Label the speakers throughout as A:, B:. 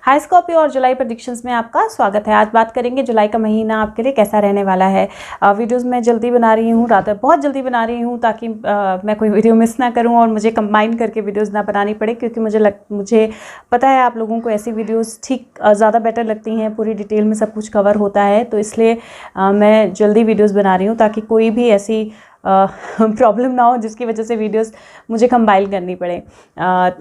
A: High Scorpio और जुलाई predictions में आपका स्वागत है। आज बात करेंगे जुलाई का महीना आपके लिए कैसा रहने वाला है। वीडियोस मैं जल्दी बना रही हूँ, रात बहुत जल्दी बना रही हूँ ताकि मैं कोई वीडियो मिस ना करूँ और मुझे कंबाइन करके वीडियोस ना बनानी पड़े, क्योंकि मुझे पता है आप लोगों को ऐसी वीडियोस ठीक ज़्यादा बेटर लगती हैं, पूरी डिटेल में सब कुछ कवर होता है। तो इसलिए मैं जल्दी वीडियोज़ बना रही हूँ ताकि कोई भी ऐसी प्रॉब्लम ना हो जिसकी वजह से वीडियोस मुझे कंपाइल करनी पड़े।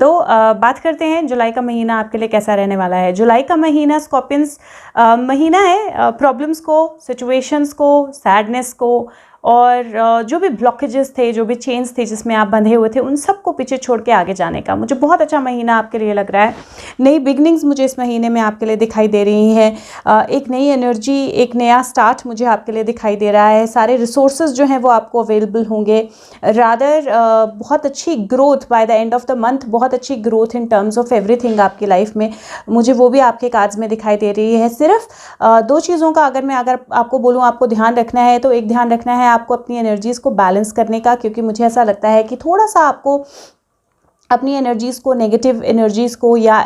A: तो बात करते हैं जुलाई का महीना आपके लिए कैसा रहने वाला है। जुलाई का महीना स्कॉर्पियंस महीना है प्रॉब्लम्स को, सिचुएशंस को, सैडनेस को और जो भी ब्लॉकेजेस थे, जो भी चेन्स थे जिसमें आप बंधे हुए थे, उन सबको पीछे छोड़ के आगे जाने का मुझे बहुत अच्छा महीना आपके लिए लग रहा है। नई बिगनिंग्स मुझे इस महीने में आपके लिए दिखाई दे रही हैं। एक नई एनर्जी, एक नया स्टार्ट मुझे आपके लिए दिखाई दे रहा है। सारे रिसोर्सेज जो हैं वो आपको अवेलेबल होंगे। रादर बहुत अच्छी growth by the end of the month, बहुत अच्छी growth in terms of everything आपकी लाइफ में मुझे वो भी आपके कार्ड्स में दिखाई दे रही है। सिर्फ दो चीज़ों का अगर आपको बोलूँ आपको ध्यान रखना है, तो एक ध्यान रखना है आपको अपनी एनर्जीज़ को बैलेंस करने का, क्योंकि मुझे ऐसा लगता है कि थोड़ा सा आपको अपनी एनर्जीज़ को, नेगेटिव एनर्जीज़ को या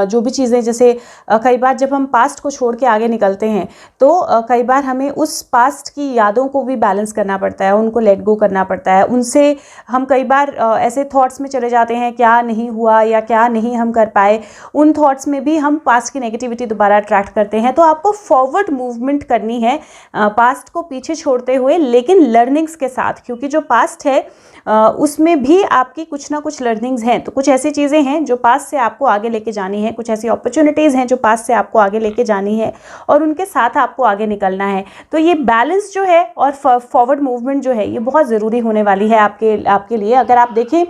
A: जो भी चीज़ें, जैसे कई बार जब हम पास्ट को छोड़ के आगे निकलते हैं तो कई बार हमें उस पास्ट की यादों को भी बैलेंस करना पड़ता है, उनको लेट गो करना पड़ता है। उनसे हम कई बार ऐसे थॉट्स में चले जाते हैं, क्या नहीं हुआ या क्या नहीं हम कर पाए, उन थॉट्स में भी हम पास्ट की नेगेटिविटी दोबारा अट्रैक्ट करते हैं। तो आपको फॉरवर्ड मूवमेंट करनी है, पास्ट को पीछे छोड़ते हुए, लेकिन लर्निंग्स के साथ, क्योंकि जो पास्ट है उसमें भी आपकी कुछ ना कुछ लर्निंग्स हैं। तो कुछ ऐसी चीज़ें हैं जो पास से आपको आगे लेके जानी है, कुछ ऐसी अपॉर्चुनिटीज़ हैं जो पास से आपको आगे लेके जानी है और उनके साथ आपको आगे निकलना है। तो ये बैलेंस जो है और फॉरवर्ड मूवमेंट जो है ये बहुत ज़रूरी होने वाली है आपके लिए। अगर आप देखें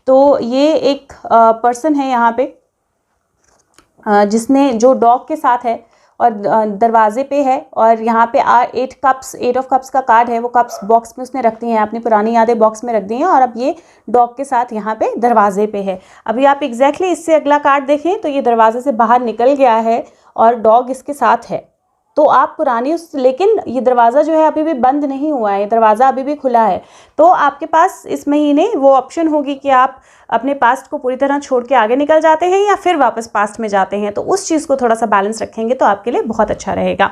A: तो ये एक पर्सन है यहाँ पे जिसने, जो डॉग के साथ है और दरवाजे पे है, और यहाँ पे 8 ऑफ कप्स का कार्ड है। वो कप्स बॉक्स में उसने रख दी हैं, अपनी पुरानी यादें बॉक्स में रख दी हैं, और अब ये डॉग के साथ यहाँ पे दरवाजे पे है। अभी आप एग्जैक्टली इससे अगला कार्ड देखें तो ये दरवाजे से बाहर निकल गया है और डॉग इसके साथ है। तो आप पुरानी लेकिन ये दरवाज़ा जो है अभी भी बंद नहीं हुआ है, दरवाज़ा अभी भी खुला है। तो आपके पास इस महीने वो ऑप्शन होगी कि आप अपने पास्ट को पूरी तरह छोड़ के आगे निकल जाते हैं या फिर वापस पास्ट में जाते हैं। तो उस चीज़ को थोड़ा सा बैलेंस रखेंगे तो आपके लिए बहुत अच्छा रहेगा।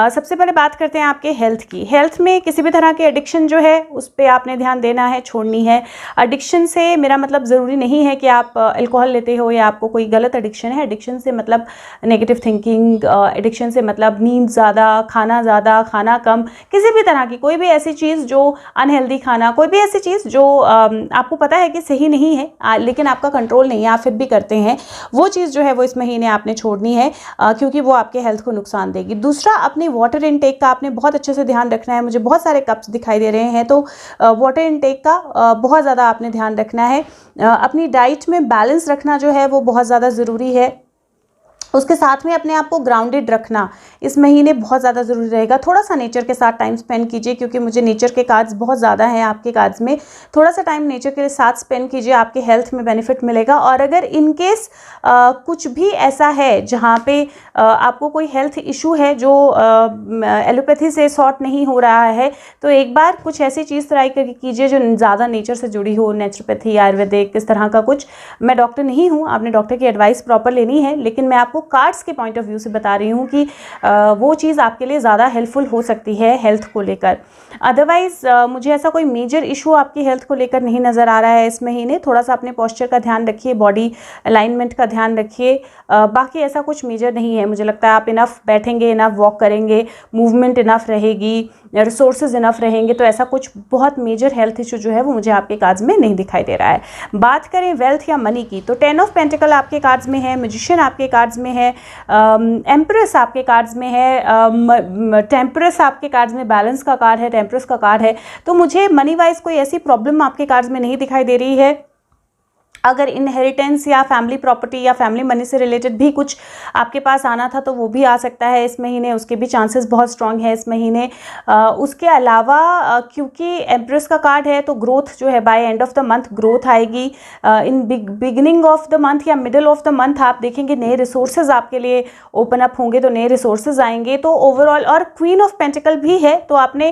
A: सबसे पहले बात करते हैं आपके हेल्थ की। हेल्थ में किसी भी तरह की एडिक्शन जो है उस पर आपने ध्यान देना है, छोड़नी है। एडिक्शन से मेरा मतलब ज़रूरी नहीं है कि आप अल्कोहल लेते हो या आपको कोई गलत एडिक्शन है। एडिक्शन से मतलब नेगेटिव थिंकिंग, एडिक्शन से मतलब नींद ज़्यादा, खाना कम, किसी भी तरह की कोई भी ऐसी चीज़ जो अनहेल्दी खाना, कोई भी ऐसी चीज़ जो आपको पता है कि सही नहीं है लेकिन आपका कंट्रोल नहीं है, आप फिर भी करते हैं, वो चीज़ जो है वो इस महीने आपने छोड़नी है, क्योंकि वो आपके हेल्थ को नुकसान देगी। दूसरा, अपनी वाटर इनटेक का आपने बहुत अच्छे से ध्यान रखना है। मुझे बहुत सारे कप्स दिखाई दे रहे हैं, तो वाटर इनटेक का बहुत ज़्यादा आपने ध्यान रखना है। अपनी डाइट में बैलेंस रखना जो है वो बहुत ज़्यादा ज़रूरी है। उसके साथ में अपने आप को ग्राउंडेड रखना इस महीने बहुत ज़्यादा ज़रूरी रहेगा। थोड़ा सा नेचर के साथ टाइम स्पेंड कीजिए, क्योंकि मुझे नेचर के कार्ड्स बहुत ज़्यादा हैं आपके कार्ड्स में। थोड़ा सा टाइम नेचर के साथ स्पेंड कीजिए, आपके हेल्थ में बेनिफिट मिलेगा। और अगर इन केस कुछ भी ऐसा है जहाँ पे आपको कोई हेल्थ इशू है जो एलोपैथी से सॉर्ट नहीं हो रहा है, तो एक बार कुछ ऐसी चीज़ ट्राई कीजिए जो ज़्यादा नेचर से जुड़ी हो, नेचुरोपैथी, आयुर्वेदिक, इस तरह का कुछ। मैं डॉक्टर नहीं हूँ, आपने डॉक्टर की एडवाइस प्रॉपर लेनी है, लेकिन मैं आपको कार्ड्स के पॉइंट ऑफ व्यू से बता रही हूँ कि वो चीज़ आपके लिए ज़्यादा हेल्पफुल हो सकती है हेल्थ को लेकर। अदरवाइज़ मुझे ऐसा कोई मेजर इशू आपकी हेल्थ को लेकर नहीं नज़र आ रहा है इस महीने। थोड़ा सा अपने पोस्चर का ध्यान रखिए, बॉडी अलाइनमेंट का ध्यान रखिए, बाकी ऐसा कुछ मेजर नहीं है। मुझे लगता है आप इनफ बैठेंगे, इनफ वॉक करेंगे, मूवमेंट इनफ रहेगी, रिसोर्सेज इनफ रहेंगे, तो ऐसा कुछ बहुत मेजर हेल्थ इशू जो है वो मुझे आपके कार्ड्स में नहीं दिखाई दे रहा है। बात करें वेल्थ या मनी की, तो 10 ऑफ पेंटिकल आपके कार्ड्स में है, मैजिशियन आपके कार्ड्स में है, एम्प्रेस आपके कार्ड्स में है, टेम्परस आपके कार्ड्स में, बैलेंस का कार्ड है, टेम्परस का कार्ड है। तो मुझे मनी वाइज कोई ऐसी प्रॉब्लम आपके कार्ड्स में नहीं दिखाई दे रही है। अगर इनहेरिटेंस या फैमिली प्रॉपर्टी या फैमिली मनी से रिलेटेड भी कुछ आपके पास आना था तो वो भी आ सकता है इस महीने, उसके भी चांसेस बहुत स्ट्रांग है इस महीने। उसके अलावा क्योंकि एम्प्रेस का कार्ड है तो ग्रोथ जो है by end of the month growth आएगी। In beginning of the month या मिडल ऑफ द मंथ आप देखेंगे नए रिसोर्सेज आपके लिए ओपन अप होंगे, तो नए रिसोर्सेज आएंगे। तो ओवरऑल, और क्वीन ऑफ पेंटिकल भी है, तो आपने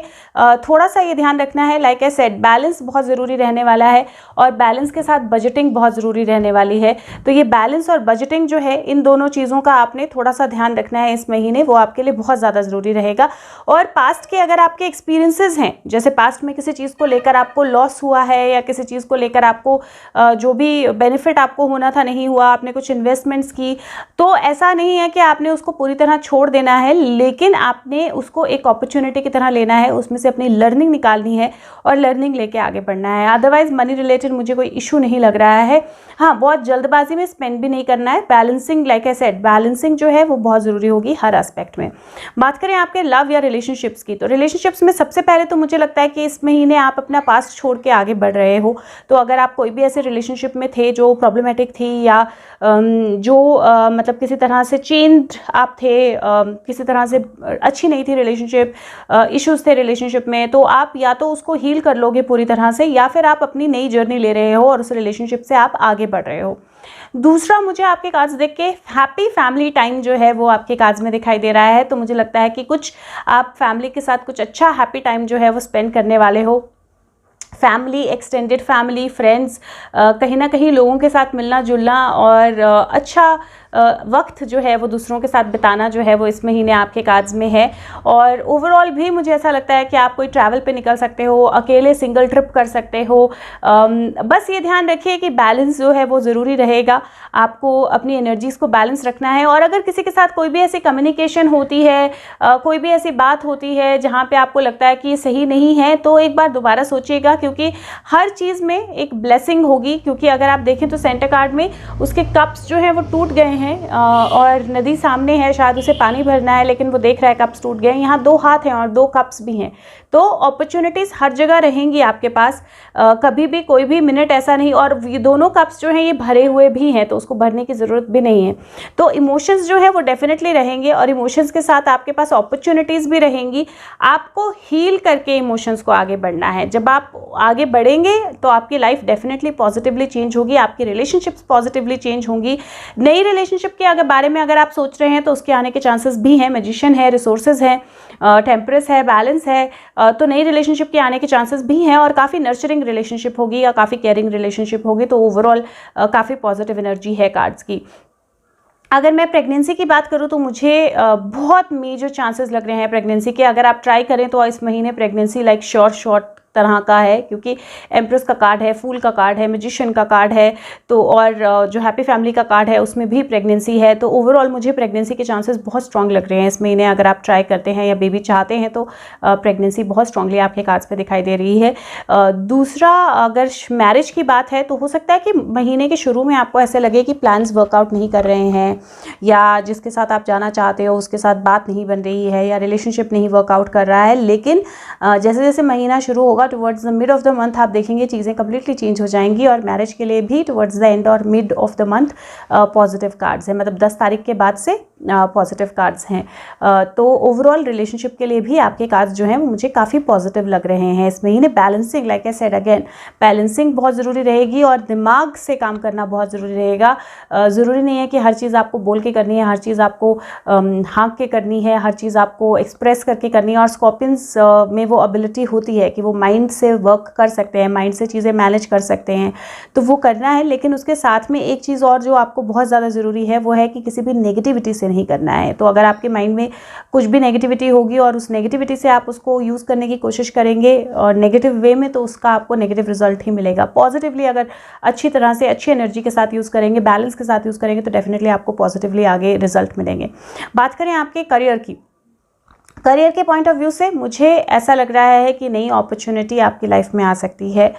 A: थोड़ा सा ये ध्यान रखना है, लाइक आई सेड, बैलेंस बहुत ज़रूरी रहने वाला है। और बैलेंस के साथ बजटिंग बहुत ज़रूरी रहने वाली है। तो ये बैलेंस और बजटिंग जो है, इन दोनों चीज़ों का आपने थोड़ा सा ध्यान रखना है इस महीने, वो आपके लिए बहुत ज़्यादा ज़रूरी रहेगा। और पास्ट के अगर आपके एक्सपीरियंसेस हैं, जैसे पास्ट में किसी चीज़ को लेकर आपको लॉस हुआ है या किसी चीज़ को लेकर आपको जो भी बेनिफिट आपको होना था नहीं हुआ, आपने कुछ इन्वेस्टमेंट्स की, तो ऐसा नहीं है कि आपने उसको पूरी तरह छोड़ देना है, लेकिन आपने उसको एक अपॉर्चुनिटी की तरह लेना है, उसमें से अपनी लर्निंग निकालनी है और लर्निंग लेके आगे बढ़ना है। अदरवाइज मनी रिलेटेड मुझे कोई इशू नहीं लग रहा है। हाँ, बहुत जल्दबाजी में स्पेंड भी नहीं करना है। Balancing, like I said, balancing जो है वो बहुत ज़रूरी होगी हर एस्पेक्ट में। बात करें आपके लव या रिलेशनशिप्स की, तो रिलेशनशिप्स में सबसे पहले तो मुझे लगता है कि इस महीने आप अपना पास्ट छोड़ के आगे बढ़ रहे हो। तो अगर आप कोई भी ऐसे रिलेशनशिप में थे जो प्रॉब्लमेटिक थी या जो मतलब किसी तरह से चेंज आप थे, किसी तरह से अच्छी नहीं थी रिलेशनशिप, इश्यूज थे रिलेशनशिप में, तो आप या तो उसको हील कर लोगे पूरी तरह से, या फिर आप अपनी नई जर्नी ले रहे हो और उस रिलेशनशिप से आप आगे बढ़ रहे हो। दूसरा, मुझे आपके कार्ड्स देख के हैप्पी फैमिली टाइम जो है वो आपके कार्ड्स में दिखाई दे रहा है। तो मुझे लगता है कि कुछ आप फैमिली के साथ कुछ अच्छा हैप्पी टाइम जो है वो स्पेंड करने वाले हो। फैमिली, एक्सटेंडेड फैमिली, फ्रेंड्स, कहीं ना कहीं लोगों के साथ मिलना जुलना और अच्छा वक्त जो है वो दूसरों के साथ बिताना जो है वो इस महीने आपके कार्ड्स में है। और ओवरऑल भी मुझे ऐसा लगता है कि आप कोई ट्रैवल पे निकल सकते हो, अकेले सिंगल ट्रिप कर सकते हो। बस ये ध्यान रखिए कि बैलेंस जो है वो ज़रूरी रहेगा, आपको अपनी एनर्जीज़ को बैलेंस रखना है। और अगर किसी के साथ कोई भी ऐसी कम्युनिकेशन होती है, कोई भी ऐसी बात होती है जहाँ पे आपको लगता है कि ये सही नहीं है, तो एक बार दोबारा सोचिएगा, क्योंकि हर चीज़ में एक ब्लेसिंग होगी। क्योंकि अगर आप देखें तो सेंटर कार्ड में उसके कप्स जो हैं वो टूट गए हैं और नदी सामने है, शायद उसे पानी भरना है, लेकिन वो देख रहा है कप्स टूट गए हैं। यहाँ 2 हाथ हैं और 2 कप्स भी हैं। तो अपॉर्चुनिटीज़ हर जगह रहेंगी आपके पास, कभी भी कोई भी मिनट ऐसा नहीं। और ये दोनों कप्स जो हैं ये भरे हुए भी हैं, तो उसको भरने की ज़रूरत भी नहीं है। तो इमोशंस जो है वो डेफिनेटली रहेंगे और इमोशंस के साथ आपके पास अपॉर्चुनिटीज़ भी रहेंगी। आपको हील करके इमोशंस को आगे बढ़ना है। जब आप आगे बढ़ेंगे तो आपकी लाइफ डेफिनेटली पॉजिटिवली चेंज होगी, आपकी रिलेशनशिप्स पॉजिटिवली चेंज होंगी। नई रिलेशनशिप के बारे में अगर आप सोच रहे हैं तो उसके आने के चांसेस भी हैं। मैजिशियन है, रिसोर्सेज है, टेम्परेस है, बैलेंस है, तो नई रिलेशनशिप के आने के चांसेस भी हैं और काफ़ी नर्चरिंग रिलेशनशिप होगी या काफ़ी केयरिंग रिलेशनशिप होगी। तो ओवरऑल काफ़ी पॉजिटिव एनर्जी है कार्ड्स की। अगर मैं प्रेगनेंसी की बात करूं तो मुझे बहुत मेजर चांसेस लग रहे हैं प्रेगनेंसी के। अगर आप ट्राई करें तो इस महीने प्रेगनेंसी लाइक शॉर्ट तरह का है, क्योंकि एम्प्रेस का कार्ड है, फूल का कार्ड है, मैजिशियन का कार्ड है, तो और जो हैप्पी फैमिली का कार्ड है उसमें भी प्रेगनेंसी है। तो ओवरऑल मुझे प्रेगनेंसी के चांसेस बहुत स्ट्रांग लग रहे हैं इस महीने। अगर आप ट्राई करते हैं या बेबी चाहते हैं तो प्रेगनेंसी बहुत स्ट्रांगली आपके कार्ड्स पे दिखाई दे रही है। दूसरा, अगर मैरिज की बात है तो हो सकता है कि महीने के शुरू में आपको ऐसे लगे कि प्लान्स वर्कआउट नहीं कर रहे हैं, या जिसके साथ आप जाना चाहते हो उसके साथ बात नहीं बन रही है, या रिलेशनशिप नहीं वर्कआउट कर रहा है। लेकिन जैसे जैसे महीना शुरू होगा, towards the mid of the month आप देखेंगे चीज़ें कम्प्लीटली चेंज हो जाएंगी। और मैरिज के लिए भी टुवर्ड्स द एंड और mid of the month positive cards हैं, मतलब 10 तारीख के बाद से पॉजिटिव कार्ड्स हैं। तो ओवरऑल रिलेशनशिप के लिए भी आपके कार्ड्स जो हैं वो मुझे काफ़ी पॉजिटिव लग रहे हैं इस महीने। Balancing, like I said again, balancing बहुत ज़रूरी रहेगी और दिमाग से काम करना बहुत ज़रूरी रहेगा। ज़रूरी नहीं है कि हर चीज़ आपको बोल के करनी है, हर चीज़ आपको हाँक के करनी है, हर चीज़ आपको एक्सप्रेस करके करनी है। और स्कॉर्पियंस में वो एबिलिटी होती है कि वो माइंड से वर्क कर सकते हैं, माइंड से चीज़ें मैनेज कर सकते हैं, तो वो करना है। लेकिन उसके साथ में एक चीज़ और जो आपको बहुत ज़्यादा ज़रूरी है वो है कि किसी भी नेगेटिविटी से नहीं करना है। तो अगर आपके माइंड में कुछ भी नेगेटिविटी होगी और उस नेगेटिविटी से आप उसको यूज़ करने की कोशिश करेंगे और नेगेटिव वे में, तो उसका आपको नेगेटिव रिजल्ट ही मिलेगा। पॉजिटिवली अगर अच्छी तरह से अच्छी एनर्जी के साथ यूज़ करेंगे, बैलेंस के साथ यूज़ करेंगे, तो डेफिनेटली आपको पॉजिटिवली आगे रिजल्ट मिलेंगे। बात करें आपके करियर की, करियर के पॉइंट ऑफ व्यू से मुझे ऐसा लग रहा है कि नई अपॉर्चुनिटी आपकी लाइफ में आ सकती है।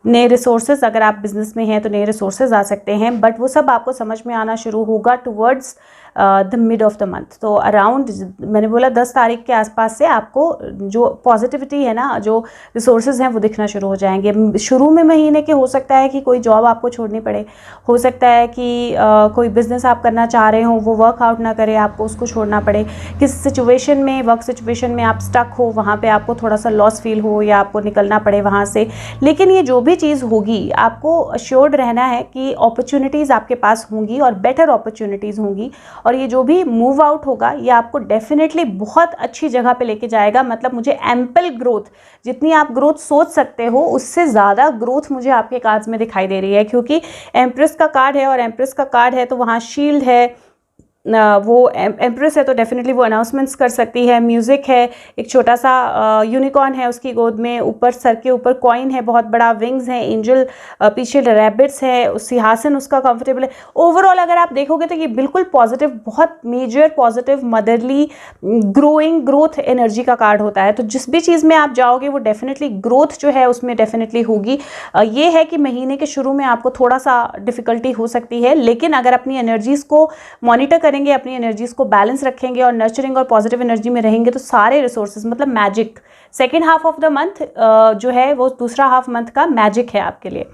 A: नए रिसोर्सेज, अगर आप बिजनेस में हैं तो नए रिसोर्सेज आ सकते हैं, बट वो सब आपको समझ में आना शुरू होगा towards the mid of the month. तो अराउंड, मैंने बोला 10 तारीख के आसपास से आपको जो पॉजिटिविटी है ना, जो रिसोर्सेज हैं वो दिखना शुरू हो जाएंगे। शुरू में महीने के हो सकता है कि कोई जॉब आपको छोड़नी पड़े, हो सकता है कि कोई बिज़नेस आप करना चाह रहे हो वो वर्कआउट ना करे, आपको उसको छोड़ना पड़े। किस सिचुएशन में, वर्क सिचुएशन में आप स्टक हो, वहाँ पर आपको थोड़ा सा लॉस फील हो या आपको निकलना पड़े वहाँ से। लेकिन ये जो भी भी चीज़ होगी आपको अश्योर्ड रहना है कि अपॉर्चुनिटीज़ आपके पास होंगी और बेटर अपॉर्चुनिटीज़ होंगी, और ये जो भी मूव आउट होगा ये आपको डेफिनेटली बहुत अच्छी जगह पे लेके जाएगा। मतलब मुझे एम्पल ग्रोथ, जितनी आप ग्रोथ सोच सकते हो उससे ज़्यादा ग्रोथ मुझे आपके कार्ड्स में दिखाई दे रही है, क्योंकि एम्प्रेस का कार्ड है और एम्प्रेस का कार्ड है तो वहाँ शील्ड है, वो एम्प्रेस है तो डेफिनेटली वो अनाउंसमेंट्स कर सकती है। म्यूज़िक है, एक छोटा सा यूनिकॉर्न है उसकी गोद में, ऊपर सर के ऊपर कॉइन है बहुत बड़ा, विंग्स है, एंजल, पीछे रैबिट्स है, सिंहासन उसका कंफर्टेबल है। ओवरऑल अगर आप देखोगे तो ये बिल्कुल पॉजिटिव, बहुत major positive motherly growing growth energy का कार्ड होता है। तो जिस भी चीज़ में आप जाओगे वो डेफिनेटली ग्रोथ जो है उसमें डेफिनेटली होगी। ये है कि महीने के शुरू में आपको थोड़ा सा डिफ़िकल्टी हो सकती है, लेकिन अगर अपनी एनर्जीज़ को मॉनिटर करेंगे, अपनी एनर्जीज को बैलेंस रखेंगे और नर्चरिंग और पॉजिटिव एनर्जी में रहेंगे तो सारे रिसोर्सेज, मतलब magic, second half of the month जो है वो दूसरा हाफ मंथ का मैजिक है आपके लिए।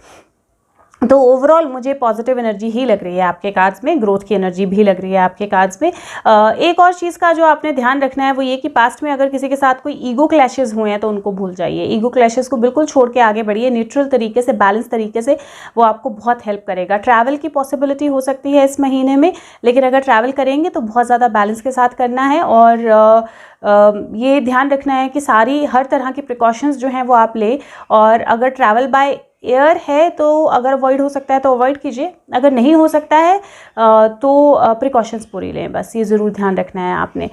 A: तो ओवरऑल मुझे पॉजिटिव एनर्जी ही लग रही है आपके कार्ड्स में, ग्रोथ की एनर्जी भी लग रही है आपके कार्ड्स में। एक और चीज़ का जो आपने ध्यान रखना है वो ये कि पास्ट में अगर किसी के साथ कोई ईगो क्लैशेस हुए हैं तो उनको भूल जाइए। ईगो क्लैशेस को बिल्कुल छोड़ के आगे बढ़िए, न्यूट्रल तरीके से, बैलेंस तरीके से, वो आपको बहुत हेल्प करेगा। ट्रैवल की पॉसिबिलिटी हो सकती है इस महीने में, लेकिन अगर ट्रैवल करेंगे तो बहुत ज़्यादा बैलेंस के साथ करना है, और ये ध्यान रखना है कि सारी हर तरह की प्रिकॉशंस जो हैं वो आप ले। और अगर ट्रैवल बाय एयर है तो अगर अवॉइड हो सकता है तो अवॉइड कीजिए, अगर नहीं हो सकता है तो प्रिकॉशंस पूरी लें, बस ये ज़रूर ध्यान रखना है आपने।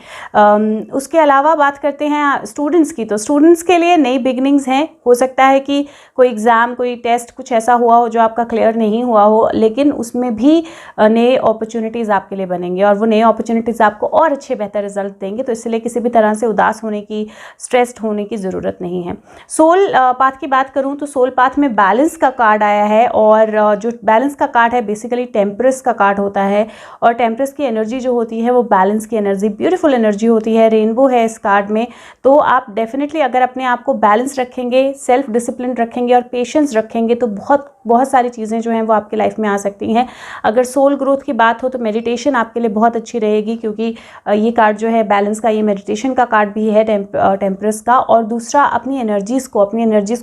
A: उसके अलावा बात करते हैं स्टूडेंट्स की, तो स्टूडेंट्स के लिए नई बिगनिंग्स हैं। हो सकता है कि कोई एग्ज़ाम, कोई टेस्ट, कुछ ऐसा हुआ हो जो आपका क्लियर नहीं हुआ हो, लेकिन उसमें भी नए अपॉर्चुनिटीज़ आपके लिए बनेंगे और वो नए अपॉर्चुनिटीज़ आपको और अच्छे बेहतर रिजल्ट देंगे। तो इसलिए किसी भी तरह से उदास होने की, स्ट्रेस्ड होने की ज़रूरत नहीं है। सोल पाथ की बात करूँ तो सोल पाथ में बैलेंस का कार्ड आया है, और जो बैलेंस का कार्ड है बेसिकली टेम्परस का कार्ड होता है, और टेम्परस की एनर्जी जो होती है वो बैलेंस की एनर्जी, ब्यूटीफुल एनर्जी होती है। रेनबो है इस कार्ड में। तो आप डेफिनेटली अगर अपने आप को बैलेंस रखेंगे, सेल्फ डिसिप्लिन रखेंगे और पेशेंस रखेंगे तो बहुत बहुत सारी चीज़ें जो हैं वो आपकी लाइफ में आ सकती हैं। अगर सोल ग्रोथ की बात हो तो मेडिटेशन आपके लिए बहुत अच्छी रहेगी, क्योंकि ये कार्ड जो है बैलेंस का, ये मेडिटेशन का कार्ड भी है टेम्परस का। और दूसरा अपनी एनर्जीज़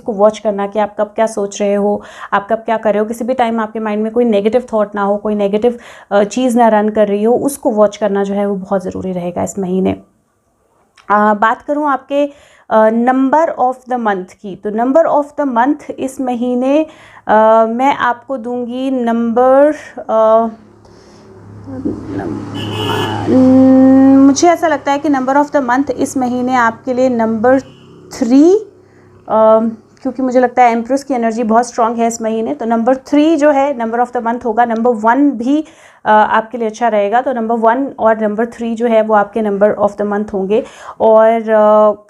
A: को वॉच करना कि आप कब क्या सोच रहे हो, आप कब क्या कर रहे हो। किसी भी टाइम आपके माइंड में कोई नेगेटिव थॉट ना हो, कोई नेगेटिव चीज़ ना रन कर रही हो, उसको वॉच करना जो है वो बहुत ज़रूरी रहेगा इस महीने। बात करूँ आपके नंबर ऑफ द मंथ की, तो नंबर ऑफ द मंथ इस महीने मैं आपको दूंगी नंबर, मुझे ऐसा लगता है कि नंबर ऑफ द मंथ इस महीने आपके लिए नंबर 3, क्योंकि मुझे लगता है एम्प्रेस की एनर्जी बहुत स्ट्रांग है इस महीने। तो नंबर 3 जो है नंबर ऑफ द मंथ होगा। नंबर 1 भी आपके लिए अच्छा रहेगा, तो नंबर 1 और नंबर 3 जो है वो आपके नंबर ऑफ द मंथ होंगे। और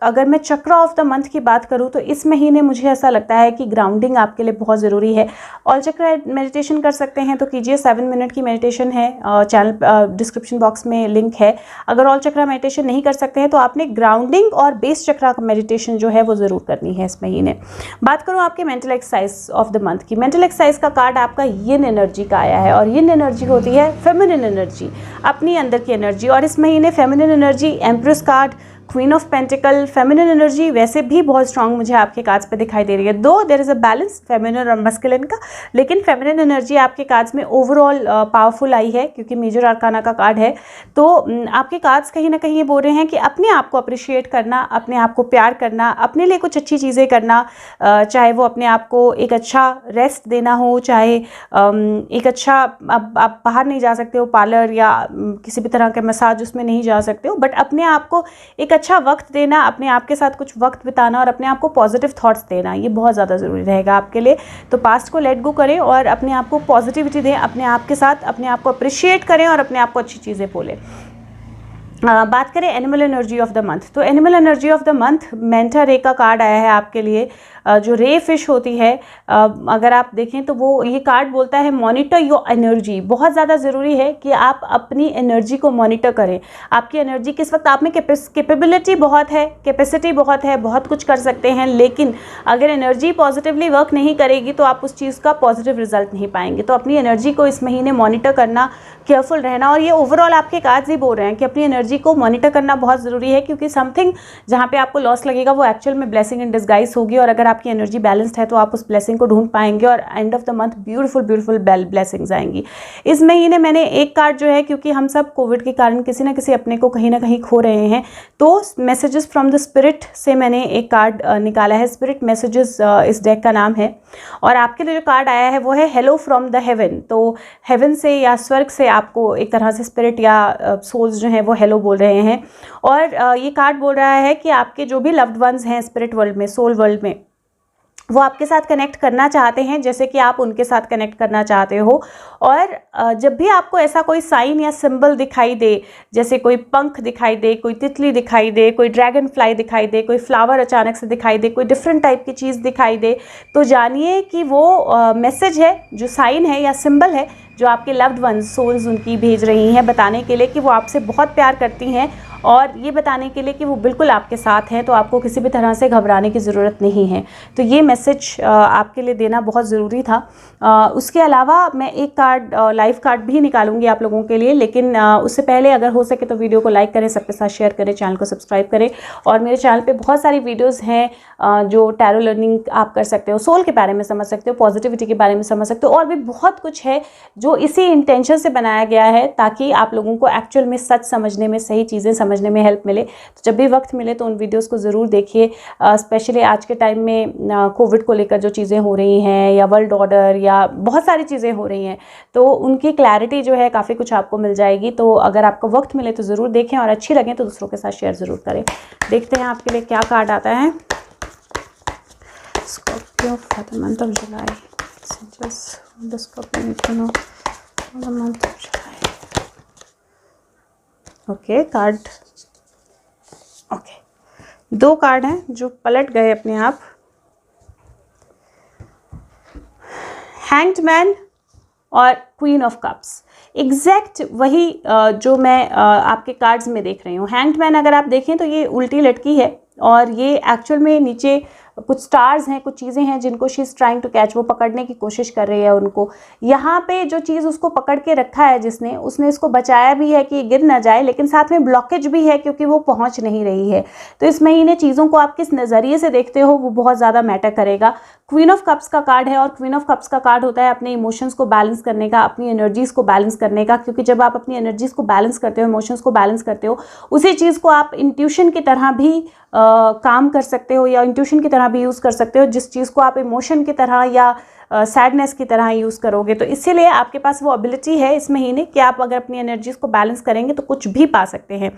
A: अगर मैं चक्र ऑफ द मंथ की बात करूँ तो इस महीने मुझे ऐसा लगता है कि ग्राउंडिंग आपके लिए बहुत ज़रूरी है। ऑल चक्र मेडिटेशन कर सकते हैं तो कीजिए, 7 मिनट की मेडिटेशन है, चैनल डिस्क्रिप्शन बॉक्स में लिंक है। अगर ऑल चक्र मेडिटेशन नहीं कर सकते हैं तो आपने ग्राउंडिंग और बेस चक्र मेडिटेशन जो है वो ज़रूर करनी है इस महीने। बात करूँ आपके mental exercise of the month की, मेंटल एक्सरसाइज का कार्ड आपका यिन एनर्जी का आया है, और यिन एनर्जी होती है फेमिनिन एनर्जी, अपनी अंदर की एनर्जी। और इस महीने feminine energy, empress card, queen of pentacle, feminine energy वैसे भी बहुत स्ट्रांग मुझे आपके कार्ड्स पे दिखाई दे रही है। Though there is a balance feminine और मस्कुलिन का, लेकिन फेमिनिन एनर्जी आपके कार्ड्स में ओवरऑल पावरफुल आई है, क्योंकि मेजर आर्काना का कार्ड है। तो आपके कार्ड्स कहीं ना कहीं ये बोल रहे हैं कि अपने आप को अप्रिशिएट करना, अपने आप को प्यार करना, अपने लिए कुछ अच्छी चीज़ें करना, चाहे वो अपने आप को एक अच्छा रेस्ट देना हो, चाहे एक अच्छा, आप बाहर नहीं जा सकते हो पार्लर या किसी भी तरह के मसाज उसमें नहीं जा सकते हो, बट अपने आप को एक अच्छा वक्त देना, अपने आप के साथ कुछ वक्त बिताना और अपने आप को पॉजिटिव थॉट्स देना, ये बहुत ज़्यादा ज़रूरी रहेगा आपके लिए। तो पास्ट को लेट गो करें और अपने आप को पॉजिटिविटी दें, अपने आप के साथ अपने आप को अप्रिशिएट करें और अपने आप को अच्छी चीज़ें बोलें। बात करें animal energy of the month, तो animal energy of the month manta ray का कार्ड आया है आपके लिए। जो रे फिश होती है, अगर आप देखें तो वो ये कार्ड बोलता है मॉनिटर योर एनर्जी। बहुत ज़्यादा ज़रूरी है कि आप अपनी एनर्जी को मॉनिटर करें। आपकी एनर्जी किस वक्त, आप में कैपेबिलिटी बहुत है, कैपेसिटी बहुत है, बहुत कुछ कर सकते हैं, लेकिन अगर एनर्जी पॉजिटिवली वर्क नहीं करेगी तो आप उस चीज़ का पॉजिटिव रिजल्ट नहीं पाएंगे। तो अपनी एनर्जी को इस महीने मॉनिटर करना, केयरफुल रहना, और ये ओवरऑल आपके कार्ड्स ही बोल रहे हैं कि अपनी एनर्जी एनर्जी को मॉनिटर करना बहुत ज़रूरी है, क्योंकि समथिंग जहाँ पे आपको लॉस लगेगा वो एक्चुअल में ब्लेसिंग इन डिस्गाइज होगी, और अगर आपकी एनर्जी बैलेंस्ड है तो आप उस ब्लेसिंग को ढूंढ पाएंगे और and of the month beautiful blessings आएंगी। इस महीने मैंने एक कार्ड जो है, क्योंकि हम सब कोविड के कारण किसी ना किसी अपने को कहीं ना कहीं खो रहे हैं, तो मैसेजेस फ्रॉम द स्पिरिट से मैंने एक कार्ड निकाला है। स्पिरिट मैसेजेस इस डेक का नाम है, और आपके लिए जो कार्ड आया है वो है हेलो फ्रॉम द हेवन। तो हेवन से या स्वर्ग से आपको एक तरह से स्पिरिट या सोल्स जो हैं वो हेलो बोल रहे हैं। और ये कार्ड बोल रहा है कि आपके जो भी लव्ड वंस हैं स्पिरिट वर्ल्ड में, सोल वर्ल्ड में, वो आपके साथ कनेक्ट करना चाहते हैं जैसे कि आप उनके साथ कनेक्ट करना चाहते हो। और जब भी आपको ऐसा कोई साइन या सिंबल दिखाई दे, जैसे कोई पंख दिखाई दे, कोई तितली दिखाई दे, कोई ड्रैगन फ्लाई दिखाई दे, कोई फ्लावर अचानक से दिखाई दे, कोई डिफरेंट टाइप की चीज़ दिखाई दे, तो जानिए कि वो मैसेज है, जो साइन है या सिंबल है, जो आपके लव्ड वंस सोल्स उनकी भेज रही हैं, बताने के लिए कि वो आपसे बहुत प्यार करती हैं, और ये बताने के लिए कि वो बिल्कुल आपके साथ हैं, तो आपको किसी भी तरह से घबराने की ज़रूरत नहीं है। तो ये मैसेज आपके लिए देना बहुत ज़रूरी था। उसके अलावा मैं एक कार्ड, लाइव कार्ड भी निकालूंगी आप लोगों के लिए, लेकिन उससे पहले अगर हो सके तो वीडियो को लाइक करें, सबके साथ शेयर करें, चैनल को सब्सक्राइब करें। और मेरे चैनल पे बहुत सारी वीडियोज़ हैं जो टैरो लर्निंग आप कर सकते हो, सोल के बारे में समझ सकते हो, पॉजिटिविटी के बारे में समझ सकते हो, और भी बहुत कुछ है जो इसी इंटेंशन से बनाया गया है ताकि आप लोगों को एक्चुअल में सच समझने में, सही चीज़ें समझने में हेल्प मिले। तो जब भी वक्त मिले तो उन वीडियोस को ज़रूर देखिए। स्पेशली आज के टाइम में कोविड को लेकर जो चीज़ें हो रही हैं, या वर्ल्ड ऑर्डर, या बहुत सारी चीज़ें हो रही हैं, तो उनकी क्लैरिटी जो है काफ़ी कुछ आपको मिल जाएगी। तो अगर आपको वक्त मिले तो ज़रूर देखें, और अच्छी लगे तो दूसरों के साथ शेयर ज़रूर करें। देखते हैं आपके लिए क्या कार्ड आता है। Scorpio for the month of July. Okay, card, okay, 2 card हैं जो पलट गए अपने आप। हैंग्ड मैन और क्वीन ऑफ कप्स, एग्जैक्ट वही जो मैं आपके कार्ड्स में देख रही हूँ। हैंग्ड मैन अगर आप देखें तो ये उल्टी लटकी है, और ये एक्चुअल में नीचे कुछ स्टार्स हैं, कुछ चीज़ें हैं जिनको she is trying to catch, वो पकड़ने की कोशिश कर रही है उनको। यहाँ पे जो चीज़ उसको पकड़ के रखा है जिसने, उसने इसको बचाया भी है कि गिर ना जाए, लेकिन साथ में ब्लॉकेज भी है क्योंकि वो पहुँच नहीं रही है। तो इस महीने चीज़ों को आप किस नज़रिए से देखते हो वो बहुत ज़्यादा मैटर करेगा। क्वीन ऑफ कप्स का कार्ड है, और क्वीन ऑफ कप्स का कार्ड होता है अपने इमोशंस को बैलेंस करने का, अपनी एनर्जीज़ को बैलेंस करने का, क्योंकि जब आप अपनी एनर्जीज़ को बैलेंस करते हो, इमोशंस को बैलेंस करते हो, उसी चीज़ को आप इंट्यूशन की तरह भी काम कर सकते हो, या इंट्यूशन की तरह भी यूज़ कर सकते हो। जिस चीज़ को आप इमोशन की तरह या सैडनेस की तरह यूज़ करोगे, तो इसीलिए आपके पास वो एबिलिटी है इस महीने कि आप अगर अपनी एनर्जीज़ को बैलेंस करेंगे तो कुछ भी पा सकते हैं।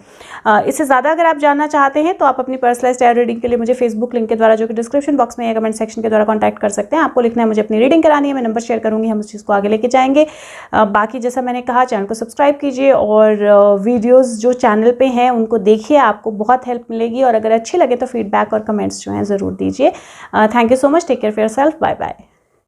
A: इससे ज़्यादा अगर आप जानना चाहते हैं तो आप अपनी पर्सनलाइज्ड टैरो रीडिंग के लिए मुझे फेसबुक लिंक के द्वारा, जो कि डिस्क्रिप्शन बॉक्स में या कमेंट सेक्शन के द्वारा कॉन्टैक्ट कर सकते हैं। आपको लिखना है मुझे अपनी रीडिंग करानी है, मैं नंबर शेयर करूँगी, हम उस चीज़ को आगे लेके जाएंगे। बाकी जैसा मैंने कहा, चैनल को सब्सक्राइब कीजिए, और वीडियोज़ जो चैनल पर हैं उनको देखिए, आपको बहुत हेल्प मिलेगी। और अगर अच्छी लगे तो फीडबैक और कमेंट्स जो हैं ज़रूर दीजिए। Thank you so much, take care of yourself, bye bye.